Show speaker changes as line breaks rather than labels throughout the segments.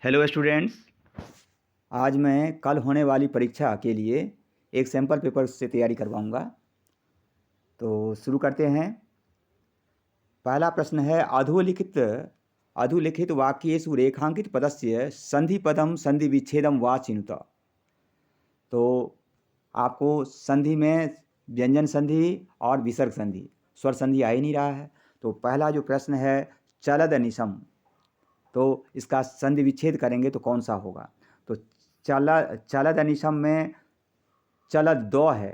Hello students. आज मैं कल होने वाली परीक्षा के लिए एक सैम्पल पेपर से तैयारी करवाऊंगा। तो शुरू करते हैं। पहला प्रश्न है अधोलिखित वाक्येषु रेखांकित पदस्य संधि पदम संधि विच्छेदम वा चिनुत। तो आपको संधि में व्यंजन संधि और विसर्ग संधि, स्वर संधि आ ही नहीं रहा है। तो पहला जो प्रश्न है चलद निशम, तो इसका संधि विच्छेद करेंगे तो कौन सा होगा। तो चलद निशम में चलद दो है।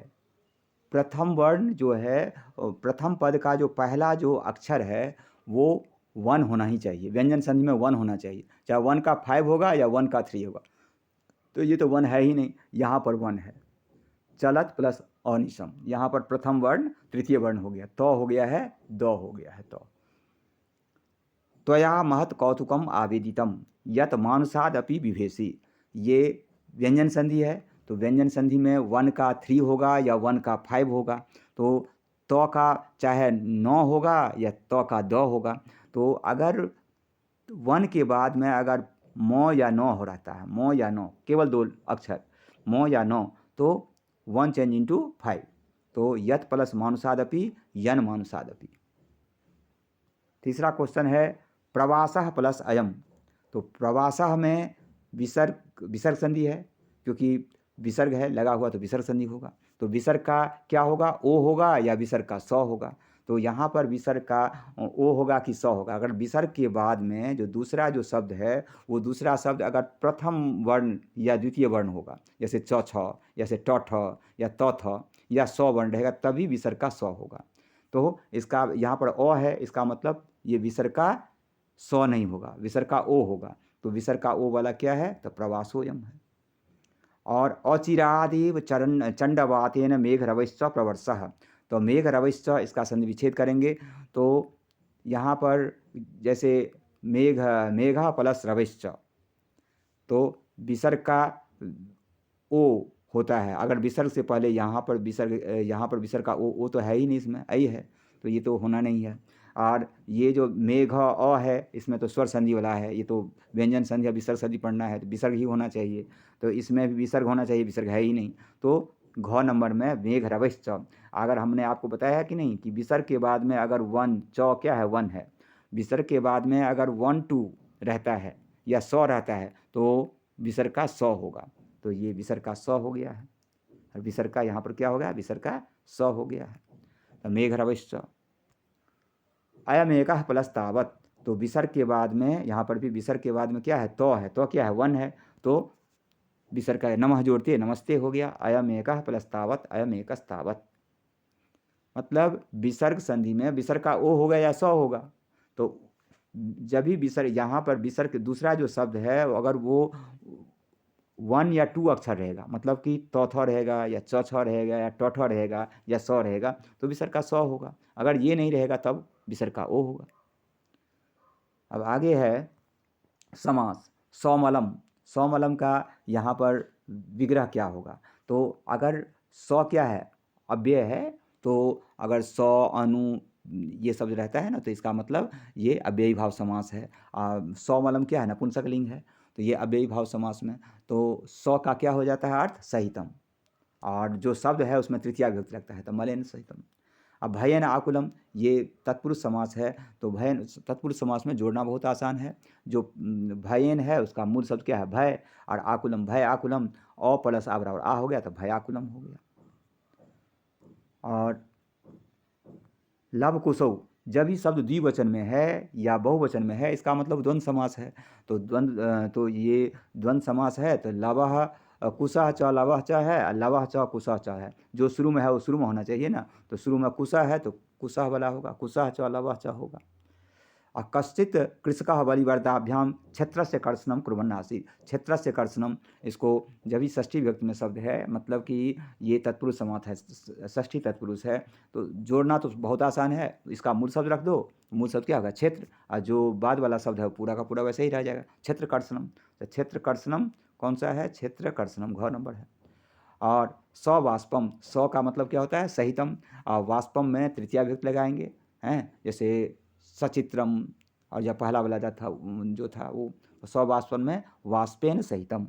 प्रथम वर्ण जो है, प्रथम पद का जो पहला जो अक्षर है वो वन होना ही चाहिए। व्यंजन संधि में वन होना चाहिए, चाहे वन का 5 होगा या वन का 3 होगा। तो ये तो वन है ही नहीं, यहाँ पर वन है। चलत प्लस अनिशम, यहाँ पर प्रथम वर्ण तृतीय वर्ण हो गया, तो हो गया है, दो हो गया है। तो त्वया महत कौतुकम आवेदितम यत मानुषाद अपि विभेषी, ये व्यंजन संधि है। तो व्यंजन संधि में वन का 3 होगा या वन का 5 होगा। तो का चाहे 9 होगा या तो का 2 होगा। तो अगर वन के बाद में अगर मो या नौ हो रहता है, मो या नौ, केवल 2 अक्षर, मो या नौ, तो 1 चेंज इंटू 5। तो यत प्लस मानुषादपि यन मानुषादपि। तीसरा क्वेश्चन है प्रवासः प्लस अयम। तो प्रवासः में विसर्ग संधि है, क्योंकि विसर्ग है लगा हुआ तो विसर्ग संधि होगा। तो विसर्ग का क्या होगा, ओ होगा या विसर्ग का सौ होगा। तो यहाँ पर विसर्ग का ओ होगा कि सौ होगा। अगर विसर्ग के बाद में जो दूसरा जो शब्द है वो दूसरा शब्द अगर प्रथम वर्ण या द्वितीय वर्ण होगा, जैसे च छ, जैसे ट ठ या त थ या सौ वर्ण रहेगा, तभी विसर्ग का सौ होगा। तो इसका यहाँ पर अ है, इसका मतलब ये विसर्ग का सौ नहीं होगा, विसर्ग का ओ होगा। तो विसर्ग का ओ वाला क्या है, तो प्रवासोयम है। और अचिरादेव चंडवातेन मेघ रवैश्च प्रवर्षः। तो मेघ रवैश्च, इसका संधि विच्छेद करेंगे तो यहाँ पर जैसे मेघा प्लस रवैश्च, तो विसर्ग का ओ होता है। अगर विसर्ग से पहले यहाँ पर विसर्ग का ओ तो है ही नहीं, इसमें ऐ है, तो ये तो होना नहीं है। और ये जो मेघ अ है, इसमें तो स्वर संधि वाला है, ये तो व्यंजन संधि या विसर्ग संधि पढ़ना है तो विसर्ग ही होना चाहिए। तो इसमें भी विसर्ग होना चाहिए, विसर्ग है ही नहीं। तो घ नंबर में मेघ रवैश्च। अगर हमने आपको बताया है कि नहीं कि विसर्ग के बाद में अगर वन, च क्या है, वन है। विसर्ग के बाद में अगर 1 2 रहता है या 100 रहता है तो विसर्ग का 100 होगा। तो ये विसर्ग का 100 हो गया है, और विसर्ग का यहाँ पर क्या हो गया, विसर्ग का 100 हो गया है। तो मेघ रवैश्च अयम एकः प्लस तावत। तो विसर्ग के बाद में, यहाँ पर भी विसर्ग के बाद में क्या है, तो है, तो क्या है, वन है। तो विसर्ग का नमः जोड़ते नमस्ते हो गया। अयम एकः प्लस तावत, अयम एकस्तावत। मतलब विसर्ग संधि में विसर्ग का ओ होगा या सौ होगा। तो जब भी विसर्ग, यहाँ पर विसर्ग दूसरा जो शब्द है अगर वो 1 या 2 अक्षर रहेगा, मतलब कि तो थ रहेगा या च छ रहेगा या ट ठ रहेगा या सौ रहेगा, तो विसर्ग का सौ होगा। अगर ये नहीं रहेगा तब विसर्ग का ओ होगा। अब आगे है समास। सौमलम, सौमलम का यहाँ पर विग्रह क्या होगा। तो अगर सौ क्या है, अव्यय है। तो अगर सौ अनु ये शब्द रहता है ना, तो इसका मतलब ये अव्ययी भाव समास है। सौमलम क्या है, नपुंसकलिंग है, तो ये अव्ययी भाव समास में। तो सौ का क्या हो जाता है अर्थ, सहितम, और जो शब्द है उसमें तृतीया विभक्ति लगता है, तो मलेन सहितम। अब भयन आकुलम, ये तत्पुरुष समास है। तो भयन तत्पुरुष समास में जोड़ना बहुत आसान है। जो भयन है उसका मूल शब्द क्या है, भय, और आकुलम, भय आकुलम, अ प्लस आ बराबर आ हो गया, तो भयाकुलम हो गया। और लव कुशौ, जब ही शब्द द्विवचन में है या बहुवचन में है, इसका मतलब द्वंद्व समास है। तो तो ये द्वंद्व समास है। तो लवः कुशः च लवः च है, लवः च कुशः च है। जो शुरू में है वो शुरू में होना चाहिए ना, तो शुरू में कुशः है तो कुशः वाला होगा, कुशः च लवः च होगा। और कश्चित कृषकः बलिवर्दाभ्याम क्षेत्रस्य कर्षणम कुर्वन् आसीत्। क्षेत्रस्य कर्षणम, इसको जब भी षष्ठी विभक्ति में शब्द है, मतलब कि ये तत्पुरुष समास है, षष्ठी तत्पुरुष है। तो जोड़ना तो बहुत आसान है, इसका मूल शब्द रख दो। मूल शब्द क्या होगा, क्षेत्र, और जो बाद वाला शब्द है पूरा का पूरा वैसे ही रह जाएगा, क्षेत्र कर्षणम। तो क्षेत्र कर्षणम कौन सा है, क्षेत्र कर्षणम, घ नंबर है। और सवाष्पम, सौ का मतलब क्या होता है, सहितम, और वाष्पम में तृतीया विभक्ति लगाएंगे हैं, जैसे सचित्रम, और यह पहला वाला जो था वो तो सवाष्पन में वाष्पेन सहितम,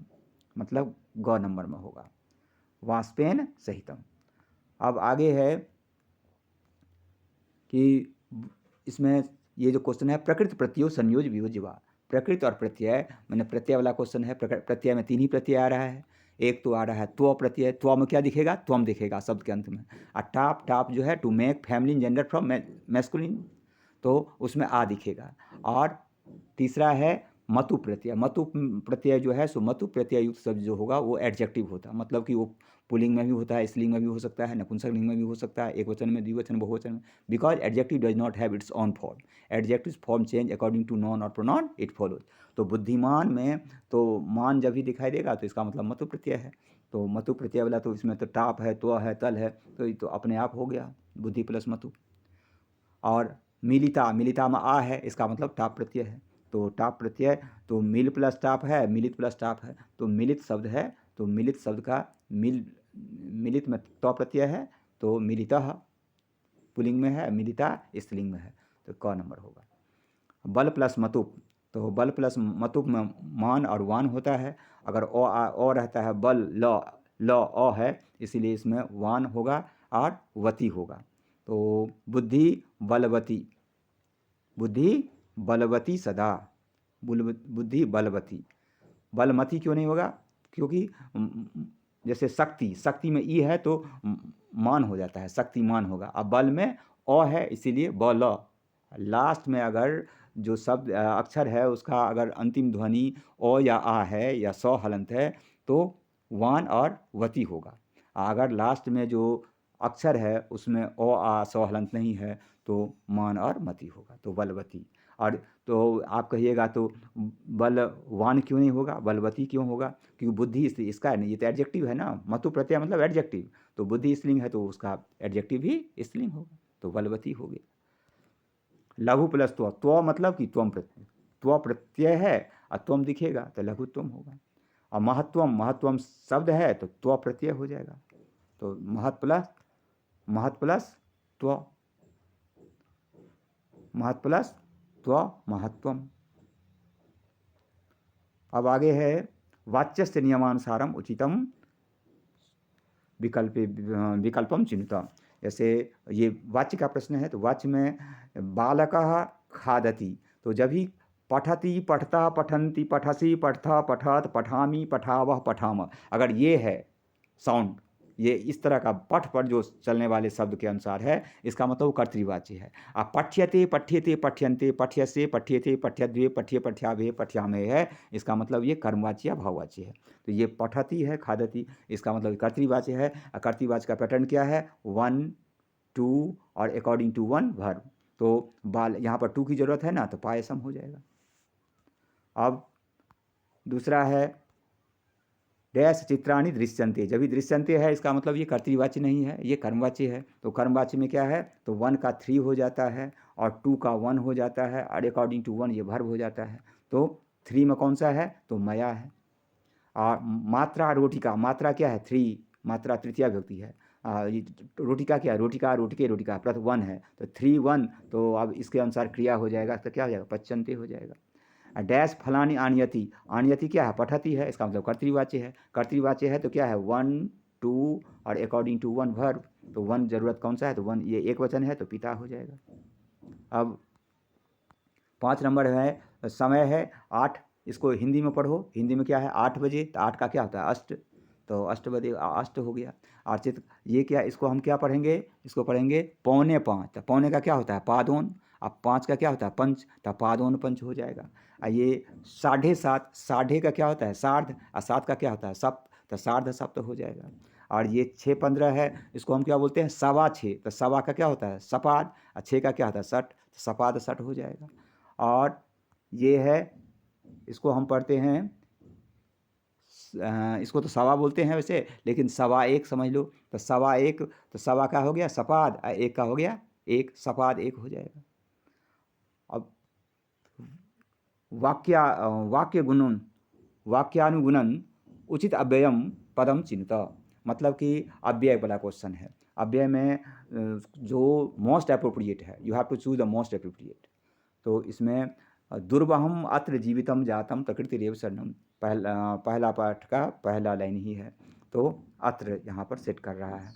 मतलब ग नंबर में होगा, वाष्पेन सहितम। अब आगे है कि इसमें ये जो क्वेश्चन है प्रकृति प्रत्यय संयोज वियोज्य वा, प्रकृति और प्रत्यय, मैंने प्रत्यय वाला क्वेश्चन है। प्रत्यय में 3 ही प्रत्यय आ रहा है। एक तो आ रहा है त्व प्रत्यय, त्व में क्या दिखेगा, त्वम दिखेगा शब्द के अंत में। और टाप, टाप जो है to make feminine gender from masculine, तो उसमें आ दिखेगा। और तीसरा है मतु प्रत्यय। मतु प्रत्यय जो है सो मतु प्रत्यय युक्त शब्द जो होगा वो एडजेक्टिव होता है, मतलब कि वो पुल्लिंग में भी होता है, स्त्रीलिंग में भी हो सकता है, नपुंसकलिंग में भी हो सकता है, एक वचन में, द्विवचन, बहुवचन में। Because adjective does not have its own form, adjective form change according to noun और प्रोनाउन इट फॉलोज। तो बुद्धिमान में तो मान जब भी दिखाई देगा तो इसका मतलब मतु प्रत्यय है। तो मतु प्रत्यय वाला तो इसमें तो टाप है, तो है, तल है, तो ये तो अपने आप हो गया बुद्धि प्लस मतु। और मिलिता, मिलिता में आ है, इसका मतलब टाप प्रत्यय है। तो टाप प्रत्यय तो मिल प्लस टाप है, मिलित प्लस टाप है, तो मिलित शब्द है। तो मिलित शब्द का मिलित में तो प्रत्यय है, तो मिलितः पुल्लिंग में है, मिलिता स्त्रीलिंग में है, तो क नंबर होगा। बल प्लस मतुप, तो बल प्लस मतुप में मान और वान होता है। अगर ओ रहता है, बल ल अ है, इसीलिए इसमें वान होगा और वती होगा। तो बुद्धि बलवती, बुद्धि बलवती सदा, बुद्धि बलवती। बलमती क्यों नहीं होगा, क्योंकि जैसे शक्ति, शक्ति में ई है तो मान हो जाता है, शक्तिमान होगा। अब बल में अ है, इसीलिए बल। लास्ट में अगर जो शब्द अक्षर है उसका अगर अंतिम ध्वनि ओ या आ है या सौ हलंत है तो वान और वती होगा। अगर लास्ट में जो अक्षर है उसमें ओ आ सौ हलंत नहीं है तो मान और मती होगा, तो बलवती। और तो आप कहिएगा तो बलवान क्यों नहीं होगा, बलवती क्यों होगा, क्योंकि बुद्धि इसका नहीं, ये तो एडजेक्टिव है ना, मतु प्रत्यय मतलब एडजेक्टिव, तो बुद्धि स्त्रीलिंग है तो उसका एडजेक्टिव भी स्त्रीलिंग होगा, तो बलवती हो गया। लघु प्लस त्व मतलब कि त्वम प्रत्यय, त्व प्रत्यय है और त्वम दिखेगा तो लघुत्वम होगा। और महत्वम, महत्वम शब्द है तो त्व प्रत्यय हो जाएगा, तो महत प्लस त्व, महत प्लस त्व महत्वम। अब आगे है वाच्यस्य नियमानुसारम उचितम विकल्पम चिन्हता। जैसे ये वाच्य का प्रश्न है, तो वाच्य में बालकः खादति, तो जब ही पठति, पठता, पठन्ति, पठसि, पठता, पठत, पठामि, पठावः, पठाम, अगर ये है साउंड, ये इस तरह का पठ पर जो चलने वाले शब्द के अनुसार है, इसका मतलब कर्तृवाच्य है। अब पठ्यते, पठ्यते, पठ्यन्ते, पठ्यसे, पठ्यते, पठ्यद्वे, पठ्ये, पठ्याभे, पठ्यामहे है, इसका मतलब ये कर्मवाच्य या भाववाच्य है। तो ये पठती है, खादती, इसका मतलब कर्तृवाच्य है। और कर्तृवाच्य का पैटर्न क्या है, 1 2 और अकॉर्डिंग टू 1 वर्ब। तो बाल, यहाँ पर 2 की जरूरत है ना, तो पायसम हो जाएगा। अब दूसरा है डैश चित्राणि दृश्यन्ते, जब भी दृश्यन्ते है इसका मतलब ये कर्तृवाच्य नहीं है, ये कर्मवाच्य है। तो कर्मवाच्य में क्या है, तो 1 का 3 हो जाता है और 2 का 1 हो जाता है और अकॉर्डिंग टू 1 ये वर्ब हो जाता है। तो 3 में कौन सा है, तो मया है। और मात्रा रोटिका, मात्रा क्या है, 3, मात्रा तृतीया विभक्ति है। रोटिका क्या है, रोटिका, रोटिके, रोटिका प्लस 1 है, तो 3 1, तो अब इसके अनुसार क्रिया हो जाएगा, तो क्या हो जाएगा, पच्चन्ते हो जाएगा। डैश फलानी आनियति, आनियति क्या है, पठती है, इसका मतलब कर्तृवाच्य है। कर्तृवाच्य है तो क्या है, 1 2 और अकॉर्डिंग टू 1 वर्ब। तो 1 जरूरत कौन सा है, तो 1 ये एक वचन है तो पिता हो जाएगा। अब 5 नंबर है समय है 8, इसको हिंदी में पढ़ो, हिंदी में क्या है 8 बजे, तो 8 का क्या होता है अष्ट, तो अष्ट बजे अष्ट हो गया। अर्चित ये क्या, इसको हम क्या पढ़ेंगे, इसको पढ़ेंगे 4:45, तो पौने का क्या होता है पादोन, अब 5 का क्या होता है पंच, तो पादोन पंच हो जाएगा। और ये 7:30, साढ़े का क्या होता है सार्ध, और 7 का क्या होता है सप्त, तो सार्ध सप्त हो जाएगा। और ये 6:15 है, इसको हम क्या बोलते हैं 6:15, तो सवा का क्या होता है सपाद, और 6 का क्या होता है सठ, तो सपाद सठ हो जाएगा। और ये है, इसको हम पढ़ते हैं, इसको तो सवा बोलते हैं वैसे, लेकिन 1:15 समझ लो, तो 1:15, तो सवा का हो गया सपाद, एक का हो गया एक, सपाद एक हो जाएगा। अब वाक्य गुणन, वाक्यानुगुणन उचित अव्ययम पदम चिन्हता, मतलब कि अव्यय वाला क्वेश्चन है। अव्यय में जो मोस्ट अप्रोप्रिएट है, you have to choose the most appropriate. तो इसमें दुर्वहम अत्र जीवितम जातम प्रकृतिरेव शरणम, पहला पाठ का पहला लाइन ही है। तो अत्र यहाँ पर सेट कर रहा है।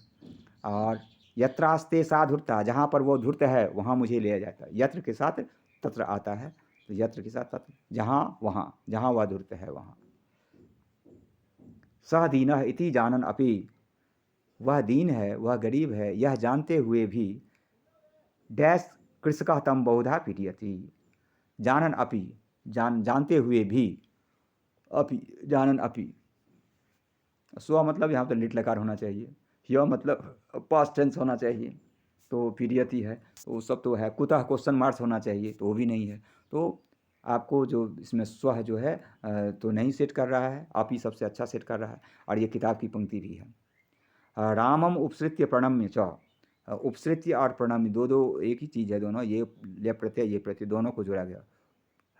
और यत्रास्ते सा धूर्ता, जहाँ पर वो धूर्त है वहाँ मुझे ले जाता है। यत्र के साथ तत्र आता है, तो यत्र के साथ तत्र, जहाँ वहाँ, जहाँ वह धूर्त है वहाँ। सह दीनः इति जानन अपि, वह दीन है, वह गरीब है, यह जानते हुए भी डैश कृषकः तम बहुधा पीडयति। जानन अपि, जानते हुए भी, अपि जानन अपि, स्व मतलब यहाँ पर लिट लकार होना चाहिए, यह मतलब पास्ट टेंस होना चाहिए, तो पीडयति है तो सब तो है, कुतः क्वेश्चन मार्क्स होना चाहिए तो वो भी नहीं है। तो आपको जो इसमें स्व जो है तो नहीं सेट कर रहा है, आप ही सबसे अच्छा सेट कर रहा है। और ये किताब की पंक्ति भी है। रामम उपसृत्य प्रणम्य च, उपसृत्य और प्रणम्य दो दो एक ही चीज़ है दोनों, ये ले प्रत्यय ये प्रत्यय दोनों को जोड़ा गया।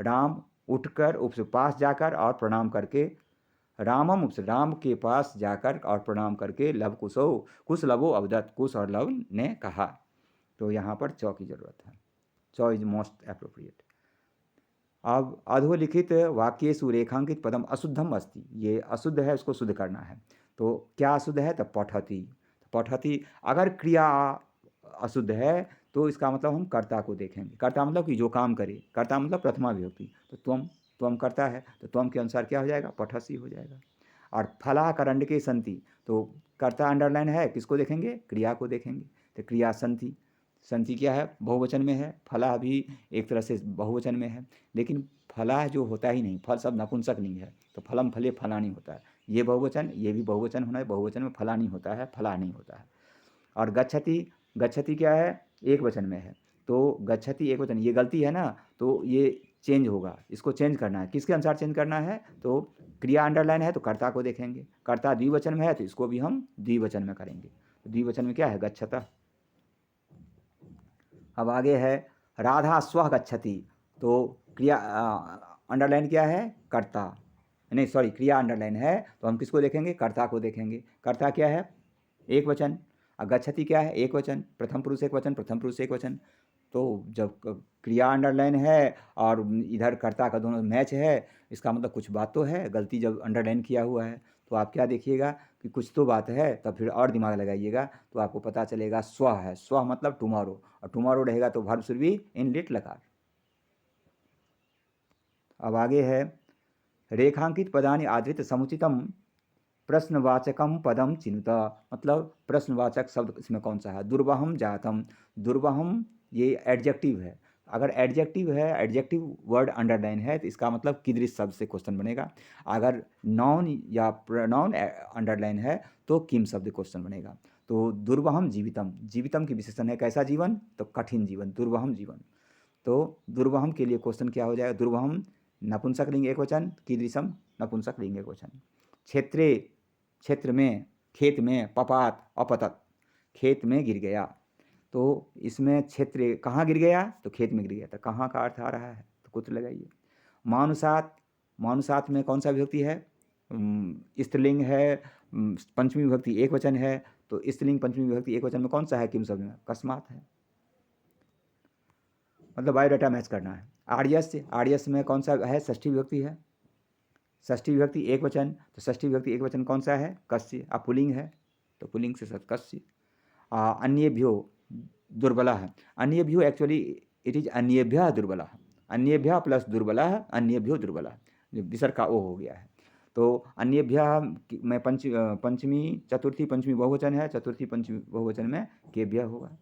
राम उठकर उपसे पास जाकर और प्रणाम करके, रामम उपसे राम के पास जाकर और प्रणाम करके, लव कुशो कुश लवो अवदत, कुश और लव ने कहा। तो यहाँ पर चौ की जरूरत है, चौ इज मोस्ट अप्रोप्रिएट। अब अधोलिखित वाक्येषु रेखांकित पदम अशुद्धम अस्ति, ये अशुद्ध है, उसको शुद्ध करना है। तो क्या अशुद्ध है? तो पठति, पठति अगर क्रिया अशुद्ध है तो इसका मतलब हम कर्ता को देखेंगे। कर्ता मतलब कि जो काम करे, कर्ता मतलब प्रथमा विभक्ति, तो त्वम करता है तो त्वम के अनुसार क्या हो जाएगा? पठसी हो जाएगा। और फला करंड के संति, तो कर्ता अंडरलाइन है, किसको देखेंगे? क्रिया को देखेंगे। तो क्रिया संति, संति क्या है? बहुवचन में है। फला भी एक तरह से बहुवचन में है, लेकिन फला जो होता ही नहीं, फल सब नपुंसक नहीं है, तो फलम फले फलानी होता है। ये बहुवचन, ये भी बहुवचन होना है, बहुवचन में फलानी होता है, फला नहीं होता है। और गच्छति, गच्छति क्या है? एक वचन में है, तो गच्छति एक वचन, ये गलती है ना, तो ये चेंज होगा, इसको चेंज करना है। किसके अनुसार चेंज करना है? तो क्रिया अंडरलाइन है तो कर्ता को देखेंगे, कर्ता द्विवचन में है तो इसको भी हम द्विवचन में करेंगे। तो द्विवचन में क्या है? गच्छतः। अब आगे है राधा स्वः गच्छति, तो क्रिया अंडरलाइन क्या है? कर्ता, नहीं सॉरी, क्रिया अंडरलाइन है तो हम किसको देखेंगे? कर्ता को देखेंगे। कर्ता क्या है? एक वचन। गच्छति क्या है? एक वचन, प्रथम पुरुष एक वचन, प्रथम पुरुष एक वचन। तो जब क्रिया अंडरलाइन है और इधर कर्ता का दोनों मैच है, इसका मतलब कुछ बात तो है। गलती जब अंडरलाइन किया हुआ है तो आप क्या देखिएगा कि कुछ तो बात है, तब फिर और दिमाग लगाइएगा तो आपको पता चलेगा स्व है। स्व मतलब टुमारो, और टुमारो रहेगा तो वर्ब शुड बी इन लिट लकार। अब आगे है रेखांकित पदानि आधृत समुचितम प्रश्नवाचकम पदम चिनुत, मतलब प्रश्नवाचक शब्द इसमें कौन सा है? दुर्वहम जातम, दुर्वहम ये एडजेक्टिव है। अगर एडजेक्टिव है, एडजेक्टिव वर्ड अंडरलाइन है, तो इसका मतलब कीदृश शब्द से क्वेश्चन बनेगा। अगर नाउन या प्रोनाउन अंडरलाइन है तो किम शब्द क्वेश्चन बनेगा। तो दुर्वहम जीवितम, जीवितम की विशेषण है कैसा जीवन? तो कठिन जीवन, दुर्वहम जीवन। तो दुर्वहम के लिए क्वेश्चन क्या हो जाएगा? दुर्वहम नपुंसक लिंग एक वचन, कीदृशम नपुंसक लिंग एक वचन। क्षेत्रे, क्षेत्र में, खेत में, पपात अपतत, खेत में गिर गया। तो इसमें क्षेत्र कहाँ गिर गया? तो खेत में गिर गया। तो कहाँ का अर्थ आ रहा है? तो कुछ लगाइए। मानुसात, मानुसात में कौन सा विभक्ति है? स्त्रीलिंग है, पंचमी विभक्ति एक वचन है, तो स्त्रीलिंग पंचमी विभक्ति एक वचन में कौन सा है? किम शब्द में कस्मात है, मतलब बायोडाटा मैच करना है। आर्यस्य, आर्यस्य में कौन सा है? षष्ठी विभक्ति है, षष्ठी विभक्ति एक वचन, तो षष्ठी विभक्ति एक वचन कौन सा है? कस्य। अब पुल्लिंग है तो पुल्लिंग से सत कस्य। अन्येभ्यो दुर्बला है, अन्येभ्यो एक्चुअली इट इज अन्येभ्य दुर्बला, अन्येभ्य प्लस दुर्बला, अन्येभ्यो दुर्बला, जो विसर्ग का ओ हो गया है। तो अन्येभ्य में पंचमी चतुर्थी पंचमी बहुवचन है, चतुर्थी पंचमी बहुवचन में केभ्य होगा।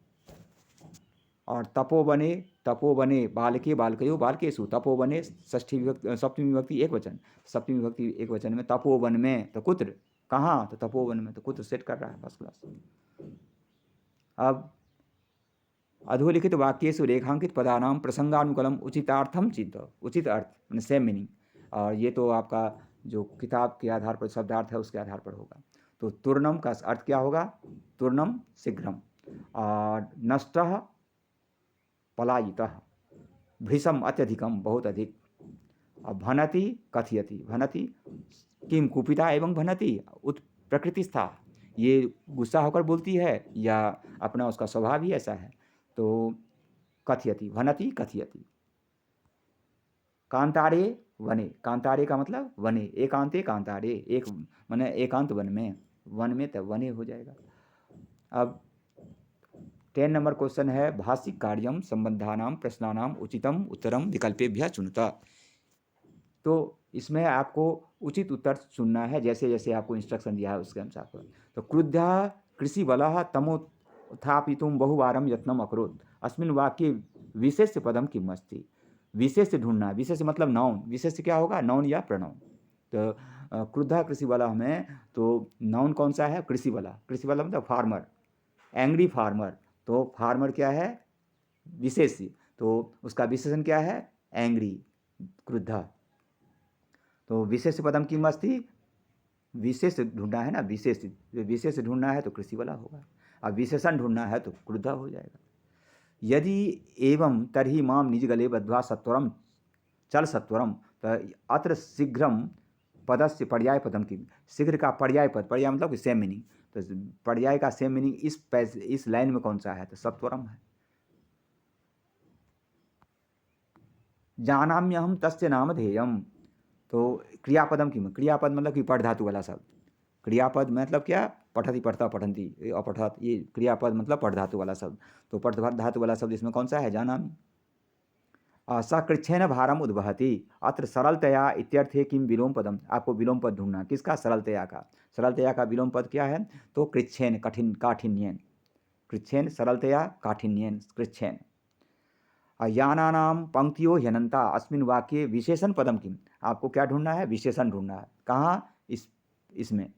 और तपोवने, तपोवने बालके बालकयो बालकेशु, तपोवने षष्ठी विभक्ति सप्तमी विभक्ति एक वचन, सप्तमी विभक्ति एक वचन में तपोवन में, तो कुत्र कहाँ? तो तपोवन में, तो कुत्र सेट कर रहा है फर्स्ट क्लास। अब अधोलिखित वाक्येषु रेखांकित पदानाम प्रसंगानुकूलम उचितार्थम चिंत, उचित अर्थ मैंने सेम मीनिंग, और ये तो आपका जो किताब के आधार पर शब्दार्थ है उसके आधार पर होगा। तो तूर्णम का अर्थ क्या होगा? तूर्णम शीघ्रम, और नष्टः पलायितः, भृशम अत्यधिकम बहुत अधिक, और भनति कथयति, भनति किम कुपिता एवं भनति उत प्रकृतिस्था, ये गुस्सा होकर बोलती है या अपना उसका स्वभाव ही ऐसा है। तो कथयति, भनति कथयति। कांतारे वने, कांतारे का मतलब वने, एकांते कांतारे, एक माने एकांत वन में तो वने हो जाएगा। अब 10 नंबर क्वेश्चन है, भाषिक कार्यम संबंधानाम प्रश्नानाम उचितम उत्तरम विकल्पेभ्यः चुनता। तो इसमें आपको उचित उत्तर चुनना है, जैसे जैसे आपको इंस्ट्रक्शन दिया है उसके अनुसार। तो क्रुद्धा कृषि बलः तमोत्थापितुं बहुवारं यत्नम अकरोत्, अस्मिन् वाक्ये विशेष्य पदम किम् अस्ति। विशेष ढूंढना, विशेष मतलब नाउन, विशेष क्या होगा, नाउन या प्रोनाउन। तो क्रुद्धा कृषि बलः में तो नाउन कौन सा है, कृषि बलः, कृषि बलः मतलब फार्मर, एंग्री फार्मर। तो फार्मर क्या है, विशेष, तो उसका विशेषण क्या है, एंग्री, क्रुद्धा। तो विशेष पदम किम अस्ति, विशेष ढूंढना है ना, विशेष, विशेष ढूंढना है तो कृषि वाला होगा, अब विशेषण ढूंढना है तो क्रुद्धा हो जाएगा। यदि एवं तर्हि माम निज गले बद्ध्वा सत्वरम चल सत्वरम, तो अत्र शीघ्रम पदस्य पर्याय पदम की, शीघ्र का पर्याय पद, पर्याय मतलब सेम मीनिंग, तो पर्याय का सेम मीनिंग इस लाइन में कौन सा है, तो सत्वरम है। जानाम्यहम तस्य नामधेयम, तो क्रियापदम की, क्रियापद मतलब कि पठ धातु वाला शब्द, क्रियापद मतलब क्या, पठति पठता पठन्ति अपठत, ये क्रियापद मतलब पठ धातु वाला शब्द। तो पठ धातु वाला शब्द इसमें कौन सा है, जानामि। सकृच्छेन भारम उद्वहति, अत्र सरलतया इत्यर्थे किम विलोम पदम, आपको विलोम पद ढूंढना, किसका, सरलतया का। सरलतया का विलोम पद क्या है, तो कृच्छेन, कठिन, काठिन्येन, कृच्छेन सरलतया काठिन्येन, कृच्छेन। यानानाम पंक्तियों ह्यनंता, अस्मिन् वाक्ये विशेषण पदम किम, आपको क्या ढूंढना है, विशेषण ढूंढना है, कहाँ, इसमें,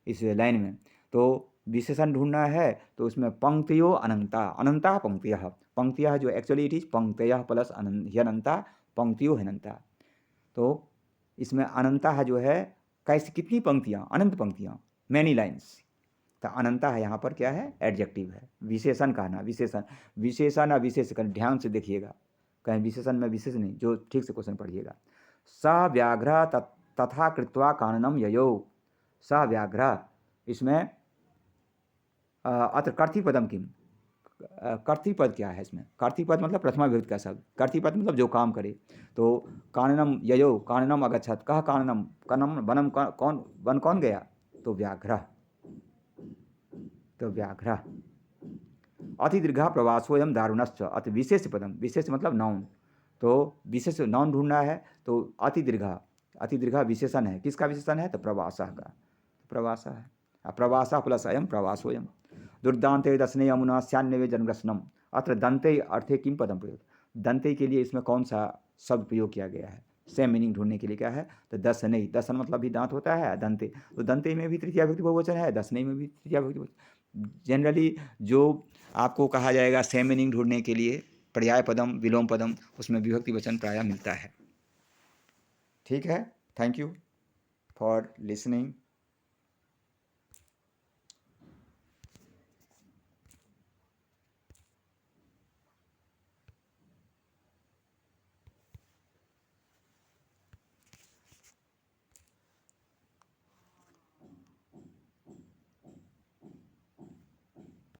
इस लाइन में। तो विशेषण ढूंढना है तो उसमें पंक्तियों अनंता, अनंता पंक्तियः, पंक्तियः जो एक्चुअली इट इज पंक्तयः प्लस ह्यनंता, पंक्तियों ह्यनंता। तो इसमें अनंता है जो है, कैसे, कितनी पंक्तियाँ, अनंत पंक्तियाँ, मैनी लाइन्स। तो अनंता है यहाँ पर क्या है, एडजेक्टिव है, विशेषण कहना, विशेषण, विशेषण और विशेष कर ध्यान से देखिएगा, कहीं विशेषण में विशेष नहीं, जो ठीक से क्वेश्चन पढ़िएगा। स व्याघ्र तथा कृत्वा काननम ययो, स व्याघ्र, इसमें अत्र कर्तृपदम किम, कर्तृपद क्या है इसमें, कर्तृपद मतलब प्रथमा विभक्ति का शब्द, कर्तृपद मतलब जो काम करे। तो काननम ययो, काननम अगच्छत, कह काननम, कनम वनम, कौन वन कौन गया, तो व्याघ्र, तो व्याघ्र। अति दीर्घा प्रवासोयम दारुणश्च, अति विशेष पदम, विशेष मतलब नाउन, तो विशेष नाउन ढूंढना है, तो अति दीर्घा, अति दीर्घा विशेषण है, किसका विशेषण है, तो प्रवासः का, प्रवासः है, प्रवासः प्लस अयम प्रवासोयम। दुर्दान्ते दशने यमुना स्यान्नवे जन्मरसनम, अत्र दंते अर्थे किम पदम प्रयोग, दंते के लिए इसमें कौन सा शब्द प्रयोग किया गया है, सेम मीनिंग ढूंढने के लिए क्या है, तो दशने, दशन मतलब भी दांत होता है, दंते, तो दंते में भी तृतीया विभक्ति बहुवचन है, दशने में भी तृतीया विभक्ति बहुवचन। जनरली जो आपको कहा जाएगा सेम मीनिंग ढूंढने के लिए, पर्याय पदम, विलोम पदम, उसमें विभक्ति वचन प्रायः मिलता है। ठीक है, थैंक यू फॉर लिसनिंग।